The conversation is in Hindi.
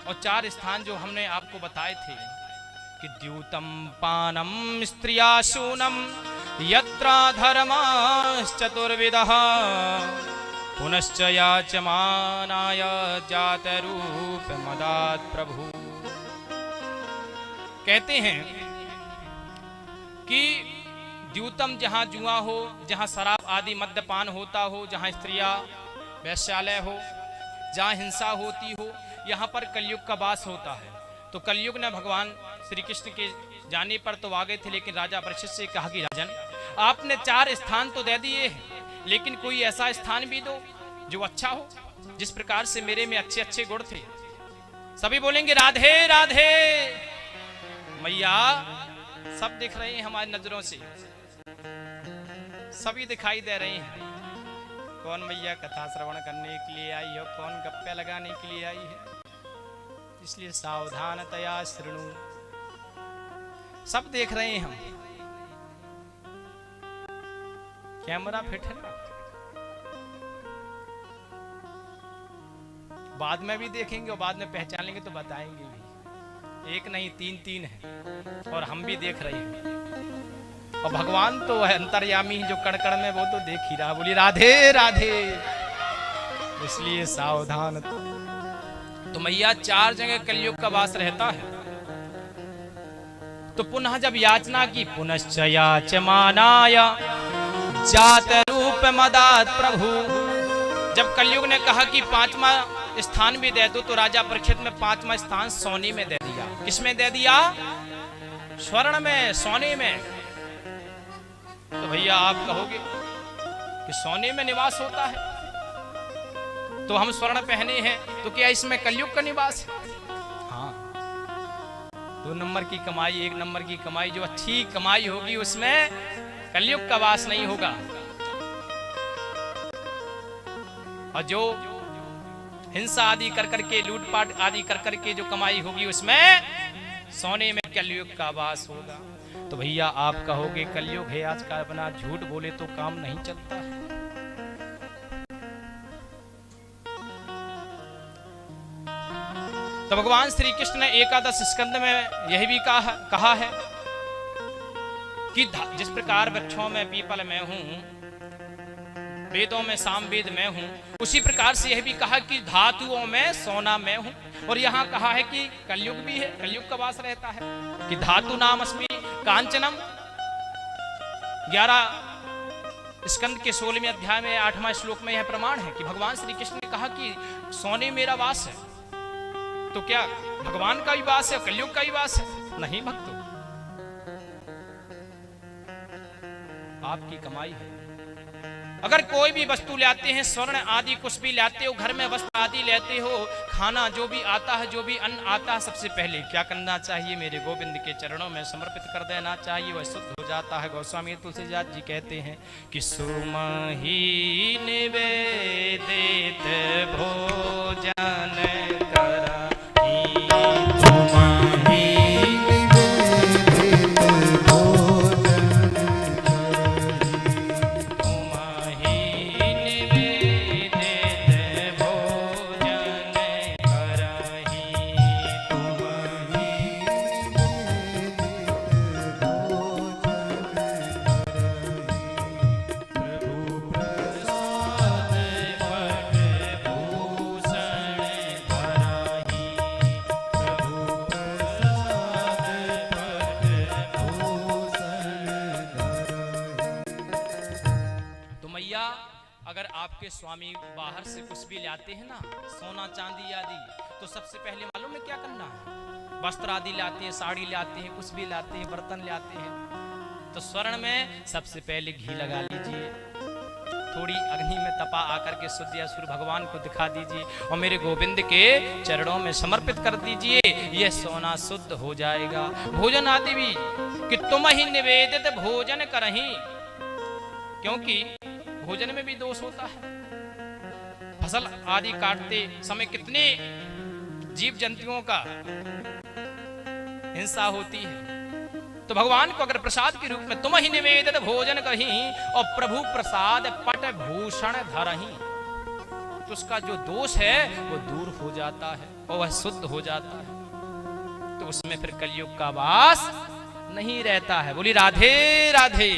और 4 स्थान जो हमने आपको बताए थे कि द्यूतम पानम स्त्रियाशूनम यत्रा धर्माश्चतुर्विदः पुनश्च याचमानाय जातरूप मदात् प्रभु। कहते हैं कि द्यूतम जहां जुआ हो, जहां शराब आदि मद्यपान होता हो, जहां स्त्रियां वैश्यालय हो, जहां हिंसा होती हो, यहां पर कलयुग का वास होता है। तो कलयुग ने भगवान श्री कृष्ण के जाने पर तो आ गए थे, लेकिन राजा परीक्षित से कहा कि राजन आपने 4 स्थान तो दे दिए हैं, लेकिन कोई ऐसा स्थान भी दो जो अच्छा हो, जिस प्रकार से मेरे में अच्छे अच्छे गुण थे। सभी बोलेंगे राधे राधे। मैया सब दिख रहे हैं हमारी नजरों से, सभी दिखाई दे रहे हैं। कौन मैया कथा श्रवण करने के लिए आई है, कौन गप्पे लगाने के लिए आई है, इसलिए सावधानतया शृणु। सब देख रहे हैं हम, कैमरा फिट है ना, बाद में भी देखेंगे और बाद में पहचान लेंगे तो बताएंगे भी। एक नहीं 3 है और हम भी देख रहे हैं। और भगवान तो है अंतर्यामी, जो कण कण में वो तो देख ही रहा। बोली राधे राधे। इसलिए सावधान। तो मैया 4 जगह कलयुग का वास रहता है। तो पुनः जब याचना की, पुनश्च याचमानाय जात रूप मदात् प्रभु। जब कलयुग ने कहा कि 5वां स्थान भी दे दो, तो राजा परीक्षित में 5वां स्थान सोने में दे दिया। किसमें दे दिया? स्वर्ण में, सोने में। तो भैया आप कहोगे कि सोने में निवास होता है, तो हम स्वर्ण पहने हैं, तो क्या इसमें कलयुग का निवास है? हाँ, 2 नंबर की कमाई, 1 नंबर की कमाई, जो अच्छी कमाई होगी उसमें कलयुग का वास नहीं होगा। और जो हिंसा आदि कर करके, लूटपाट आदि कर करके जो कमाई होगी उसमें सोने में कलयुग का वास होगा। तो भैया आप कहोगे कलयुग है आज का, बना झूठ बोले तो काम नहीं चलता है। तो भगवान श्री कृष्ण ने 11 स्कंद में यही भी कहा है कि जिस प्रकार वृक्षों में पीपल में हूं, वेदों में सामवेद में हूं, उसी प्रकार से यह भी कहा कि धातुओं में सोना में हूं। और यहां कहा है कि कलयुग भी है, कलयुग का वास रहता है कि धातु नाम अस्मि कांचनम। 11 स्कंद के 16वें अध्याय में 8वां श्लोक में यह प्रमाण है कि भगवान श्री कृष्ण ने कहा कि सोने मेरा वास है। तो क्या भगवान का ही वास है, कलयुग का ही वास है? नहीं भक्तों, आपकी कमाई है। अगर कोई भी वस्तु लाते हैं, स्वर्ण आदि कुछ भी लाते हो, घर में वस्त्र आदि लेते हो, खाना जो भी आता है, जो भी अन्न आता है, सबसे पहले क्या करना चाहिए? मेरे गोविंद के चरणों में समर्पित कर देना चाहिए, वह शुद्ध हो जाता है। गोस्वामी तुलसीदास जी कहते हैं कि सुमहि निवेदित भोजन करहि, सुमहि स्वामी बाहर से कुछ भी लाते हैं ना, सोना चांदी आदि, तो सबसे पहले मालूम है क्या करना है? वस्त्र आदि लाते हैं, साड़ी लाते हैं, कुछ भी लाते हैं, बर्तन लाते हैं, तो स्वर्ण में सबसे पहले घी लगा लीजिए, थोड़ी अग्नि में तपा आकर के शुद्ध या सूर्य भगवान को दिखा दीजिए और मेरे गोविंद के चरणों में समर्पित कर दीजिए। यह सोना शुद्ध हो जाएगा। भोजन आदि भी कि तुम ही निवेदित भोजन करही, क्योंकि भोजन में भी दोष होता है। फसल आदि काटते समय कितने जीव जंतुओं का हिंसा होती है। तो भगवान को अगर प्रसाद के रूप में तुम ही निवेदित भोजन करही और प्रभु प्रसाद पट भूषण धरही, तो उसका जो दोष है वो दूर हो जाता है और वह शुद्ध हो जाता है, तो उसमें फिर कलयुग का वास नहीं रहता है। बोली राधे राधे।